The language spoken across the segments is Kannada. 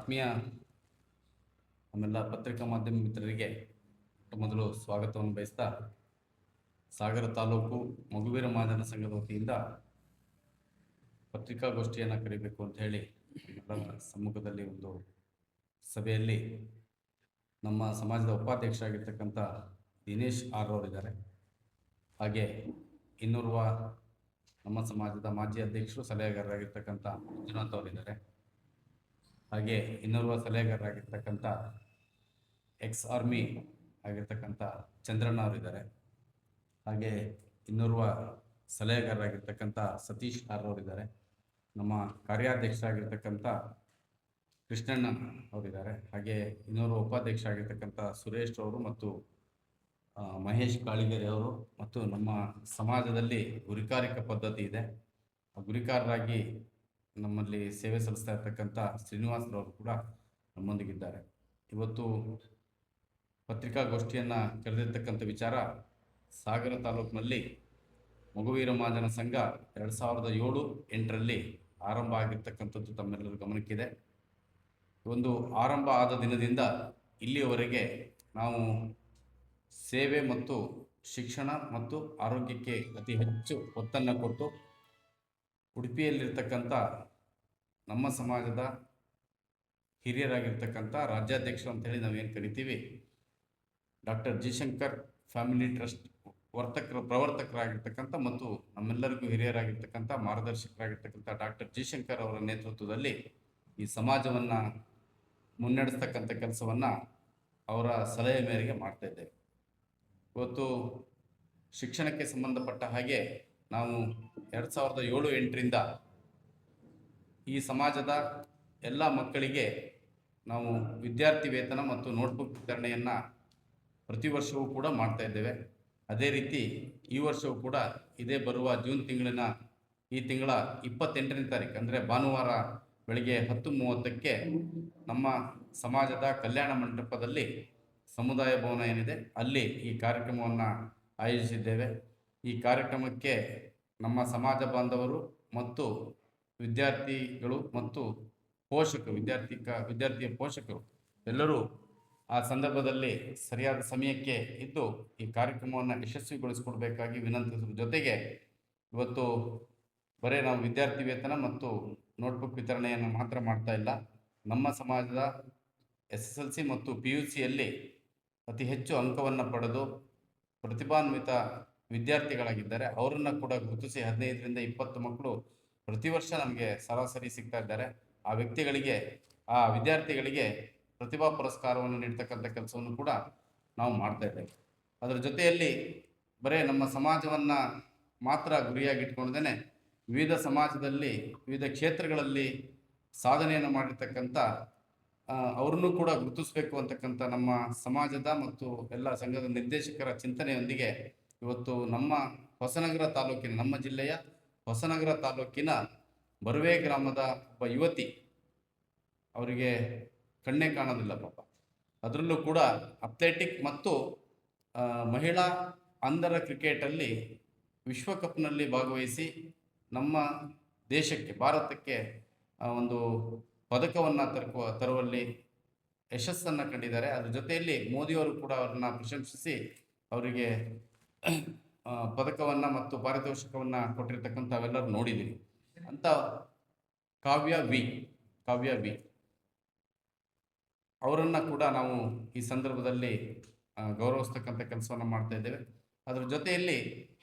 ಆತ್ಮೀಯ ನಮ್ಮೆಲ್ಲ ಪತ್ರಿಕಾ ಮಾಧ್ಯಮ ಮಿತ್ರರಿಗೆ ಮೊದಲು ಸ್ವಾಗತವನ್ನು ಬಯಸ್ತಾ, ಸಾಗರ ತಾಲೂಕು ಮಗುವೀರ ಮಹಾಜನ ಸಂಘದ ವತಿಯಿಂದ ಪತ್ರಿಕಾಗೋಷ್ಠಿಯನ್ನು ಕರೀಬೇಕು ಅಂತ ಹೇಳಿ ನಮ್ಮೆಲ್ಲರ ಸಮ್ಮುಖದಲ್ಲಿ ಒಂದು ಸಭೆಯಲ್ಲಿ ನಮ್ಮ ಸಮಾಜದ ಉಪಾಧ್ಯಕ್ಷರಾಗಿರ್ತಕ್ಕಂಥ ದಿನೇಶ್ ಆರ್ ಅವರಿದ್ದಾರೆ. ಹಾಗೆ ಇನ್ನೋರ್ವ ನಮ್ಮ ಸಮಾಜದ ಮಾಜಿ ಅಧ್ಯಕ್ಷರು ಸಲಹೆಗಾರರಾಗಿರ್ತಕ್ಕಂಥ ಮಂಜುನಾಥ್ ಅವರಿದ್ದಾರೆ. ಹಾಗೆ ಇನ್ನೋರ್ವ ಸಲಹೆಗಾರರಾಗಿರ್ತಕ್ಕಂಥ ಎಕ್ಸ್ ಆರ್ಮಿ ಆಗಿರ್ತಕ್ಕಂಥ ಚಂದ್ರಣ್ಣ ಅವರಿದ್ದಾರೆ. ಹಾಗೆ ಇನ್ನೋರ್ವ ಸಲಹೆಗಾರರಾಗಿರ್ತಕ್ಕಂಥ ಸತೀಶ್ ಆರ್ ಅವರಿದ್ದಾರೆ. ನಮ್ಮ ಕಾರ್ಯಾಧ್ಯಕ್ಷರಾಗಿರ್ತಕ್ಕಂಥ ಕೃಷ್ಣಣ್ಣ ಅವರಿದ್ದಾರೆ. ಹಾಗೆ ಇನ್ನೋರ್ವ ಉಪಾಧ್ಯಕ್ಷ ಆಗಿರ್ತಕ್ಕಂಥ ಸುರೇಶ್ ಅವರು ಮತ್ತು ಮಹೇಶ್ ಕಾಳಿಗೆರೆ ಅವರು ಮತ್ತು ನಮ್ಮ ಸಮಾಜದಲ್ಲಿ ಗುರಿಕಾರಿಕ ಪದ್ಧತಿ ಇದೆ. ಆ ಗುರಿಕಾರರಾಗಿ ನಮ್ಮಲ್ಲಿ ಸೇವೆ ಸಲ್ಲಿಸ್ತಾ ಇರ್ತಕ್ಕಂಥ ಶ್ರೀನಿವಾಸರವರು ಕೂಡ ನಮ್ಮೊಂದಿಗಿದ್ದಾರೆ. ಇವತ್ತು ಪತ್ರಿಕಾಗೋಷ್ಠಿಯನ್ನು ಕರೆದಿರ್ತಕ್ಕಂಥ ವಿಚಾರ, ಸಾಗರ ತಾಲೂಕಿನಲ್ಲಿ ಮಗುವೀರ ಮಹಾಜನ ಸಂಘ 2007-8ರಲ್ಲಿ ಆರಂಭ ಆಗಿರ್ತಕ್ಕಂಥದ್ದು ತಮ್ಮೆಲ್ಲರ ಗಮನಕ್ಕಿದೆ. ಒಂದು ಆರಂಭ ಆದ ದಿನದಿಂದ ಇಲ್ಲಿಯವರೆಗೆ ನಾವು ಸೇವೆ ಮತ್ತು ಶಿಕ್ಷಣ ಮತ್ತು ಆರೋಗ್ಯಕ್ಕೆ ಅತಿ ಹೆಚ್ಚು ಒತ್ತನ್ನು ಕೊಟ್ಟು ಉಡುಪಿಯಲ್ಲಿರ್ತಕ್ಕಂಥ ನಮ್ಮ ಸಮಾಜದ ಹಿರಿಯರಾಗಿರ್ತಕ್ಕಂಥ ರಾಜ್ಯಾಧ್ಯಕ್ಷರು ಅಂತೇಳಿ ನಾವೇನು ಕರಿತೀವಿ, doctor G Shankar family trust ಪ್ರವರ್ತಕರಾಗಿರ್ತಕ್ಕಂಥ ಮತ್ತು ನಮ್ಮೆಲ್ಲರಿಗೂ ಹಿರಿಯರಾಗಿರ್ತಕ್ಕಂಥ ಮಾರ್ಗದರ್ಶಕರಾಗಿರ್ತಕ್ಕಂಥ ಡಾಕ್ಟರ್ ಜಿ ಶಂಕರ್ ಅವರ ನೇತೃತ್ವದಲ್ಲಿ ಈ ಸಮಾಜವನ್ನು ಮುನ್ನಡೆಸ್ತಕ್ಕಂಥ ಕೆಲಸವನ್ನು ಅವರ ಸಲಹೆ ಮೇರೆಗೆ ಮಾಡ್ತಾ ಇದ್ದೇವೆ. ಇವತ್ತು ಶಿಕ್ಷಣಕ್ಕೆ ಸಂಬಂಧಪಟ್ಟ ಹಾಗೆ ನಾವು 2007-8ರಿಂದ ಈ ಸಮಾಜದ ಎಲ್ಲ ಮಕ್ಕಳಿಗೆ ನಾವು ವಿದ್ಯಾರ್ಥಿ ವೇತನ ಮತ್ತು ನೋಟ್ಬುಕ್ ವಿತರಣೆಯನ್ನು ಪ್ರತಿ ವರ್ಷವೂ ಕೂಡ ಮಾಡ್ತಾ ಇದ್ದೇವೆ. ಅದೇ ರೀತಿ ಈ ವರ್ಷವೂ ಕೂಡ ಇದೇ ಬರುವ ಜೂನ್ ಈ ತಿಂಗಳ 28ನೇ ತಾರೀಕು ಅಂದರೆ ಭಾನುವಾರ ಬೆಳಗ್ಗೆ 10:30ಕ್ಕೆ ನಮ್ಮ ಸಮಾಜದ ಕಲ್ಯಾಣ ಮಂಟಪದಲ್ಲಿ ಸಮುದಾಯ ಭವನ ಏನಿದೆ ಅಲ್ಲಿ ಈ ಕಾರ್ಯಕ್ರಮವನ್ನು ಆಯೋಜಿಸಿದ್ದೇವೆ. ಈ ಕಾರ್ಯಕ್ರಮಕ್ಕೆ ನಮ್ಮ ಸಮಾಜ ಬಾಂಧವರು ಮತ್ತು ವಿದ್ಯಾರ್ಥಿಗಳು ಮತ್ತು ವಿದ್ಯಾರ್ಥಿಯ ಪೋಷಕರು ಎಲ್ಲರೂ ಆ ಸಂದರ್ಭದಲ್ಲಿ ಸರಿಯಾದ ಸಮಯಕ್ಕೆ ಇದ್ದು ಈ ಕಾರ್ಯಕ್ರಮವನ್ನು ಯಶಸ್ವಿಗೊಳಿಸಿಕೊಡ್ಬೇಕಾಗಿ ವಿನಂತಿಸುವ ಜೊತೆಗೆ, ಇವತ್ತು ಬರೀ ನಾವು ವಿದ್ಯಾರ್ಥಿ ವೇತನ ಮತ್ತು ನೋಟ್ಬುಕ್ ವಿತರಣೆಯನ್ನು ಮಾತ್ರ ಮಾಡ್ತಾ ಇಲ್ಲ, ನಮ್ಮ ಸಮಾಜದ SSLC ಮತ್ತು PUCಯಲ್ಲಿ ಅತಿ ಹೆಚ್ಚು ಅಂಕವನ್ನು ಪಡೆದು ಪ್ರತಿಭಾನ್ವಿತ ವಿದ್ಯಾರ್ಥಿಗಳಾಗಿದ್ದಾರೆ. ಅವರನ್ನು ಕೂಡ ಗುರುತಿಸಿ 15ರಿಂದ 20 ಮಕ್ಕಳು ಪ್ರತಿ ವರ್ಷ ನಮಗೆ ಸರಾಸರಿ ಸಿಗ್ತಾ ಇದ್ದಾರೆ. ಆ ವಿದ್ಯಾರ್ಥಿಗಳಿಗೆ ಪ್ರತಿಭಾ ಪುರಸ್ಕಾರವನ್ನು ನೀಡ್ತಕ್ಕಂಥ ಕೆಲಸವನ್ನು ಕೂಡ ನಾವು ಮಾಡ್ತಾ ಇದ್ದೇವೆ. ಅದರ ಜೊತೆಯಲ್ಲಿ ಬರೀ ನಮ್ಮ ಸಮಾಜವನ್ನು ಮಾತ್ರ ಗುರಿಯಾಗಿಟ್ಕೊಂಡೇ ವಿವಿಧ ಸಮಾಜದಲ್ಲಿ ವಿವಿಧ ಕ್ಷೇತ್ರಗಳಲ್ಲಿ ಸಾಧನೆಯನ್ನು ಮಾಡಿರ್ತಕ್ಕಂಥ ಅವ್ರನ್ನೂ ಕೂಡ ಗುರುತಿಸಬೇಕು ಅಂತಕ್ಕಂಥ ನಮ್ಮ ಸಮಾಜದ ಮತ್ತು ಎಲ್ಲ ಸಂಘದ ನಿರ್ದೇಶಕರ ಚಿಂತನೆಯೊಂದಿಗೆ ಇವತ್ತು ನಮ್ಮ ಹೊಸನಗರ ತಾಲೂಕಿನ, ನಮ್ಮ ಜಿಲ್ಲೆಯ ಹೊಸನಗರ ತಾಲೂಕಿನ ಬರುವೆ ಗ್ರಾಮದ ಒಬ್ಬ ಯುವತಿ, ಅವರಿಗೆ ಕಣ್ಣೇ ಕಾಣೋದಿಲ್ಲ ಪಾಪ, ಅದರಲ್ಲೂ ಕೂಡ ಅಥ್ಲೆಟಿಕ್ ಮತ್ತು ಮಹಿಳಾ ಅಂಧರ ಕ್ರಿಕೆಟಲ್ಲಿ ವಿಶ್ವಕಪ್ನಲ್ಲಿ ಭಾಗವಹಿಸಿ ನಮ್ಮ ದೇಶಕ್ಕೆ, ಭಾರತಕ್ಕೆ ಒಂದು ಪದಕವನ್ನು ತರುವಲ್ಲಿ ಯಶಸ್ಸನ್ನು ಕಂಡಿದ್ದಾರೆ. ಅದ್ರ ಜೊತೆಯಲ್ಲಿ ಮೋದಿಯವರು ಕೂಡ ಅವ್ರನ್ನ ಪ್ರಶಂಸಿಸಿ ಅವರಿಗೆ ಪದಕವನ್ನು ಮತ್ತು ಪಾರಿತೋಷಿಕವನ್ನು ಕೊಟ್ಟಿರ್ತಕ್ಕಂಥವೆಲ್ಲರೂ ನೋಡಿದ್ದೀವಿ. ಅಂತ ಕಾವ್ಯ ವಿ ಅವರನ್ನು ಕೂಡ ನಾವು ಈ ಸಂದರ್ಭದಲ್ಲಿ ಗೌರವಿಸ್ತಕ್ಕಂಥ ಕೆಲಸವನ್ನು ಮಾಡ್ತಾ ಇದ್ದೇವೆ. ಅದರ ಜೊತೆಯಲ್ಲಿ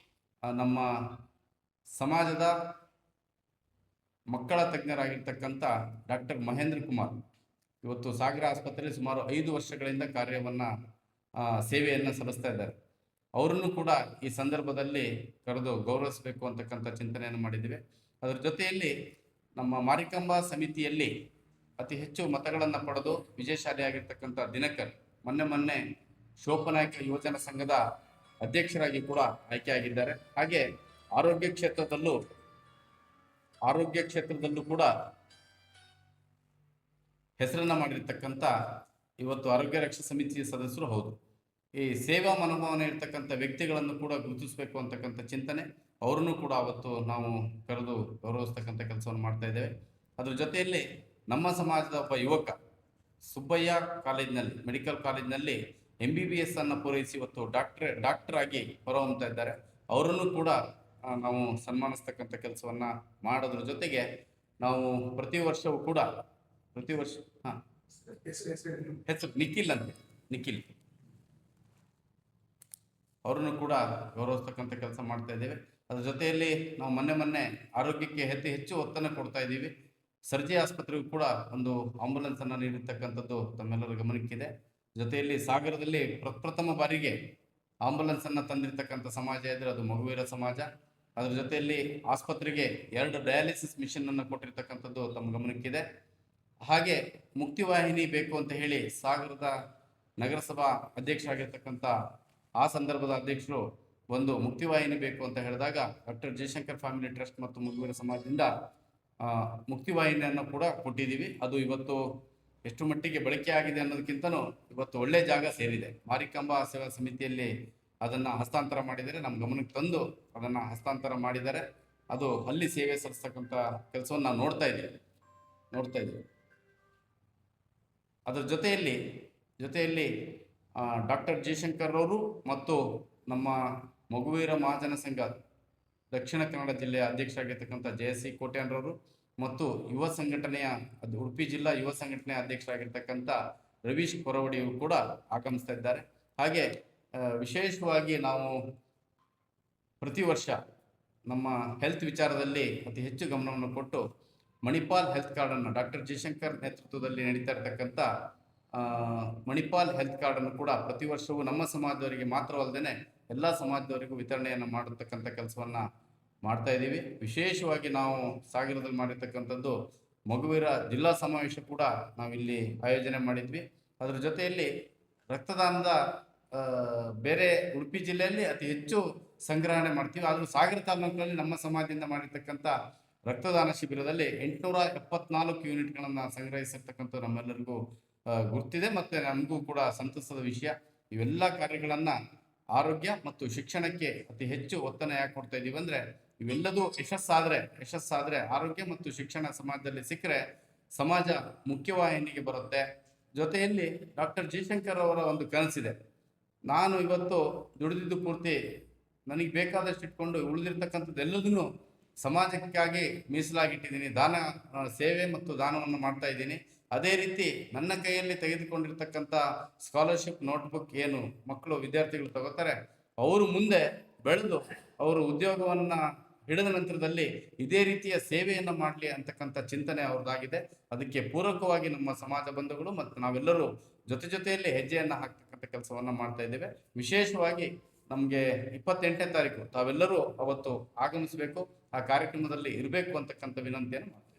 ನಮ್ಮ ಸಮಾಜದ ಮಕ್ಕಳ ತಜ್ಞರಾಗಿರ್ತಕ್ಕಂಥ ಡಾಕ್ಟರ್ ಮಹೇಂದ್ರ ಕುಮಾರ್ ಇವತ್ತು ಸಾಗರ ಆಸ್ಪತ್ರೆಯಲ್ಲಿ ಸುಮಾರು 5 ವರ್ಷಗಳಿಂದ ಸೇವೆಯನ್ನು ಸಲ್ಲಿಸ್ತಾ ಇದ್ದಾರೆ. ಅವರನ್ನು ಕೂಡ ಈ ಸಂದರ್ಭದಲ್ಲಿ ಕರೆದು ಗೌರವಿಸಬೇಕು ಅಂತಕ್ಕಂಥ ಚಿಂತನೆಯನ್ನು ಮಾಡಿದ್ದೀವಿ. ಅದರ ಜೊತೆಯಲ್ಲಿ ನಮ್ಮ ಮಾರಿಕಾಂಬಾ ಸಮಿತಿಯಲ್ಲಿ ಅತಿ ಹೆಚ್ಚು ಮತಗಳನ್ನು ಪಡೆದು ವಿಜಯಶಾಲಿಯಾಗಿರ್ತಕ್ಕಂಥ ದಿನಕರ್ ಮೊನ್ನೆ ಶೋಪನಾಯಕ ಯುವಜನ ಸಂಘದ ಅಧ್ಯಕ್ಷರಾಗಿ ಕೂಡ ಆಯ್ಕೆಯಾಗಿದ್ದಾರೆ. ಹಾಗೆ ಆರೋಗ್ಯ ಕ್ಷೇತ್ರದಲ್ಲೂ ಕೂಡ ಹೆಸರನ್ನ ಮಾಡಿರ್ತಕ್ಕಂಥ ಇವತ್ತು ಆರೋಗ್ಯ ರಕ್ಷಾ ಸಮಿತಿಯ ಸದಸ್ಯರು ಹೌದು. ಈ ಸೇವಾ ಮನೋಭಾವನೆ ಇರ್ತಕ್ಕಂಥ ವ್ಯಕ್ತಿಗಳನ್ನು ಕೂಡ ಗುರುತಿಸಬೇಕು ಅಂತಕ್ಕಂಥ ಚಿಂತನೆ, ಅವರನ್ನು ಕೂಡ ಅವತ್ತು ನಾವು ಕರೆದು ಗೌರವಿಸ್ತಕ್ಕಂಥ ಕೆಲಸವನ್ನು ಮಾಡ್ತಾ ಇದ್ದೇವೆ. ಅದ್ರ ಜೊತೆಯಲ್ಲಿ ನಮ್ಮ ಸಮಾಜದ ಒಬ್ಬ ಯುವಕ ಸುಬ್ಬಯ್ಯ ಕಾಲೇಜಿನಲ್ಲಿ, ಮೆಡಿಕಲ್ ಕಾಲೇಜಿನಲ್ಲಿ MBBS ಅನ್ನು ಪೂರೈಸಿ ಇವತ್ತು ಡಾಕ್ಟರ್ ಆಗಿ ಹೊರಹೊಮ್ಮುತ್ತಾ ಇದ್ದಾರೆ. ಅವರನ್ನು ಕೂಡ ನಾವು ಸನ್ಮಾನಿಸ್ತಕ್ಕಂಥ ಕೆಲಸವನ್ನ ಮಾಡೋದ್ರ ಜೊತೆಗೆ ನಾವು ಪ್ರತಿ ವರ್ಷವೂ ಕೂಡ ಹಾಂ ಹೆಸರು ನಿಖಿಲ್ ಅವರನ್ನು ಕೂಡ ಗೌರವಿಸ್ತಕ್ಕಂಥ ಕೆಲಸ ಮಾಡ್ತಾ ಇದ್ದೇವೆ. ಅದ್ರ ಜೊತೆಯಲ್ಲಿ ನಾವು ಮೊನ್ನೆ ಆರೋಗ್ಯಕ್ಕೆ ಹೆಚ್ಚು ಒತ್ತನ್ನು ಕೊಡ್ತಾ ಇದ್ದೀವಿ. ಸರ್ಜಿ ಆಸ್ಪತ್ರೆಗೂ ಕೂಡ ಒಂದು ಆಂಬುಲೆನ್ಸ್ ಅನ್ನು ನೀಡಿರ್ತಕ್ಕಂಥದ್ದು ತಮ್ಮೆಲ್ಲರ ಗಮನಕ್ಕಿದೆ. ಜೊತೆಯಲ್ಲಿ ಸಾಗರದಲ್ಲಿ ಪ್ರಥಮ ಬಾರಿಗೆ ಆಂಬುಲೆನ್ಸ್ ಅನ್ನು ತಂದಿರತಕ್ಕಂಥ ಸಮಾಜ ಇದ್ರೆ ಅದು ಮಗುವೀರ ಸಮಾಜ. ಅದ್ರ ಜೊತೆಯಲ್ಲಿ ಆಸ್ಪತ್ರೆಗೆ 2 ಡಯಾಲಿಸಿಸ್ ಮಿಷನ್ ಅನ್ನು ಕೊಟ್ಟಿರ್ತಕ್ಕಂಥದ್ದು ತಮ್ಮ ಗಮನಕ್ಕಿದೆ. ಹಾಗೆ ಮುಕ್ತಿವಾಹಿನಿ ಬೇಕು ಅಂತ ಹೇಳಿ ಸಾಗರದ ನಗರಸಭಾ ಅಧ್ಯಕ್ಷ ಆಗಿರ್ತಕ್ಕಂಥ ಆ ಸಂದರ್ಭದ ಅಧ್ಯಕ್ಷರು ಒಂದು ಮುಕ್ತಿವಾಹಿನಿ ಬೇಕು ಅಂತ ಹೇಳಿದಾಗ ಡಾಕ್ಟರ್ ಜಯಶಂಕರ್ ಫ್ಯಾಮಿಲಿ ಟ್ರಸ್ಟ್ ಮತ್ತು ಮಗುವೀರ ಸಮಾಜದಿಂದ ಮುಕ್ತಿವಾಹಿನಿಯನ್ನು ಕೂಡ ಕೊಟ್ಟಿದ್ದೀವಿ. ಅದು ಇವತ್ತು ಎಷ್ಟು ಮಟ್ಟಿಗೆ ಬಳಕೆ ಆಗಿದೆ ಅನ್ನೋದಕ್ಕಿಂತನೂ ಇವತ್ತು ಒಳ್ಳೆ ಜಾಗ ಸೇರಿದೆ. ಮಾರಿಕಾಂಬಾ ಸೇವಾ ಸಮಿತಿಯಲ್ಲಿ ಅದನ್ನು ಹಸ್ತಾಂತರ ಮಾಡಿದರೆ, ನಮ್ಮ ಗಮನಕ್ಕೆ ತಂದು ಅದನ್ನು ಹಸ್ತಾಂತರ ಮಾಡಿದ್ದಾರೆ. ಅದು ಅಲ್ಲಿ ಸೇವೆ ಸಲ್ಲಿಸ್ತಕ್ಕಂಥ ಕೆಲಸವನ್ನು ನಾವು ನೋಡ್ತಾ ಇದ್ದೀವಿ. ಅದರ ಜೊತೆಯಲ್ಲಿ ಡಾಕ್ಟರ್ ಜಯಶಂಕರ್ ಅವರು ಮತ್ತು ನಮ್ಮ ಮಗುವೀರ ಮಹಾಜನ ಸಂಘ ದಕ್ಷಿಣ ಕನ್ನಡ ಜಿಲ್ಲೆಯ ಅಧ್ಯಕ್ಷ ಆಗಿರ್ತಕ್ಕಂಥ JC ಕೋಟ್ಯಾನ್ರವರು ಮತ್ತು ಯುವ ಸಂಘಟನೆಯ ಉಡುಪಿ ಜಿಲ್ಲಾ ಯುವ ಸಂಘಟನೆಯ ಅಧ್ಯಕ್ಷರಾಗಿರ್ತಕ್ಕಂಥ ರವೀಶ್ ಕೊರವಡಿಯವರು ಕೂಡ ಆಗಮಿಸ್ತಾ ಇದ್ದಾರೆ. ಹಾಗೆ ವಿಶೇಷವಾಗಿ ನಾವು ಪ್ರತಿ ವರ್ಷ ನಮ್ಮ ಹೆಲ್ತ್ ವಿಚಾರದಲ್ಲಿ ಅತಿ ಹೆಚ್ಚು ಗಮನವನ್ನು ಕೊಟ್ಟು ಮಣಿಪಾಲ್ ಹೆಲ್ತ್ ಕಾರ್ಡನ್ನು ಡಾಕ್ಟರ್ ಜಯಶಂಕರ್ ನೇತೃತ್ವದಲ್ಲಿ ನಡೀತಾ ಇರತಕ್ಕಂಥ ಮಣಿಪಾಲ್ ಹೆಲ್ತ್ ಕಾರ್ಡನ್ನು ಕೂಡ ಪ್ರತಿ ವರ್ಷವೂ ನಮ್ಮ ಸಮಾಜದವರಿಗೆ ಮಾತ್ರವಲ್ಲದೆ ಎಲ್ಲ ಸಮಾಜದವರಿಗೂ ವಿತರಣೆಯನ್ನು ಮಾಡತಕ್ಕಂಥ ಕೆಲಸವನ್ನು ಮಾಡ್ತಾ ಇದ್ದೀವಿ. ವಿಶೇಷವಾಗಿ ನಾವು ಸಾಗರದಲ್ಲಿ ಮಾಡಿರ್ತಕ್ಕಂಥದ್ದು ಮಗುವೀರ ಜಿಲ್ಲಾ ಸಮಾವೇಶ ಕೂಡ ನಾವಿಲ್ಲಿ ಆಯೋಜನೆ ಮಾಡಿದ್ವಿ. ಅದರ ಜೊತೆಯಲ್ಲಿ ರಕ್ತದಾನದ ಬೇರೆ ಉಡುಪಿ ಜಿಲ್ಲೆಯಲ್ಲಿ ಅತಿ ಹೆಚ್ಚು ಸಂಗ್ರಹಣೆ ಮಾಡ್ತೀವಿ. ಆದರೂ ಸಾಗರ ತಾಲೂಕಿನಲ್ಲಿ ನಮ್ಮ ಸಮಾಜದಿಂದ ಮಾಡಿರ್ತಕ್ಕಂಥ ರಕ್ತದಾನ ಶಿಬಿರದಲ್ಲಿ 874 ಯೂನಿಟ್ಗಳನ್ನು ಸಂಗ್ರಹಿಸಿರ್ತಕ್ಕಂಥ ನಮ್ಮೆಲ್ಲರಿಗೂ ಗುರ್ತಿದೆ ಮತ್ತು ನಮಗೂ ಕೂಡ ಸಂತಸದ ವಿಷಯ. ಇವೆಲ್ಲ ಕಾರ್ಯಗಳನ್ನು ಆರೋಗ್ಯ ಮತ್ತು ಶಿಕ್ಷಣಕ್ಕೆ ಅತಿ ಹೆಚ್ಚು ಒತ್ತನ್ನು ಯಾಕೆ ಕೊಡ್ತಾ ಇದ್ದೀವಿ ಅಂದರೆ, ಇವೆಲ್ಲದೂ ಯಶಸ್ಸಾದರೆ ಆರೋಗ್ಯ ಮತ್ತು ಶಿಕ್ಷಣ ಸಮಾಜದಲ್ಲಿ ಸಿಕ್ಕರೆ ಸಮಾಜ ಮುಖ್ಯವಾಹಿನಿಗೆ ಬರುತ್ತೆ. ಜೊತೆಯಲ್ಲಿ ಡಾಕ್ಟರ್ ಜಯಶಂಕರ್ ಅವರ ಒಂದು ಕನಸಿದೆ. ನಾನು ಇವತ್ತು ದುಡಿದಿದ್ದು ಪೂರ್ತಿ ನನಗೆ ಬೇಕಾದಷ್ಟು ಇಟ್ಕೊಂಡು ಉಳಿದಿರ್ತಕ್ಕಂಥದ್ದೆಲ್ಲದನ್ನು ಸಮಾಜಕ್ಕಾಗಿ ಮೀಸಲಾಗಿಟ್ಟಿದ್ದೀನಿ. ಸೇವೆ ಮತ್ತು ದಾನವನ್ನು ಮಾಡ್ತಾ ಇದ್ದೀನಿ. ಅದೇ ರೀತಿ ನನ್ನ ಕೈಯಲ್ಲಿ ತೆಗೆದುಕೊಂಡಿರ್ತಕ್ಕಂಥ ಸ್ಕಾಲರ್ಶಿಪ್ ನೋಟ್ಬುಕ್ ಏನು ಮಕ್ಕಳು ವಿದ್ಯಾರ್ಥಿಗಳು ತಗೋತಾರೆ, ಅವರು ಮುಂದೆ ಬೆಳೆದು ಅವರು ಉದ್ಯೋಗವನ್ನು ಹಿಡಿದ ನಂತರದಲ್ಲಿ ಇದೇ ರೀತಿಯ ಸೇವೆಯನ್ನು ಮಾಡಲಿ ಅಂತಕ್ಕಂಥ ಚಿಂತನೆ ಅವ್ರದ್ದಾಗಿದೆ. ಅದಕ್ಕೆ ಪೂರಕವಾಗಿ ನಮ್ಮ ಸಮಾಜ ಬಂಧುಗಳು ಮತ್ತು ನಾವೆಲ್ಲರೂ ಜೊತೆಯಲ್ಲಿ ಹೆಜ್ಜೆಯನ್ನು ಹಾಕ್ತಕ್ಕಂಥ ಕೆಲಸವನ್ನು ಮಾಡ್ತಾ ಇದ್ದೇವೆ. ವಿಶೇಷವಾಗಿ ನಮಗೆ 28ನೇ ತಾರೀಕು ತಾವೆಲ್ಲರೂ ಅವತ್ತು ಆಗಮಿಸಬೇಕು, ಆ ಕಾರ್ಯಕ್ರಮದಲ್ಲಿ ಇರಬೇಕು ಅಂತಕ್ಕಂಥ ವಿನಂತಿಯನ್ನು ಮಾಡ್ತೀವಿ.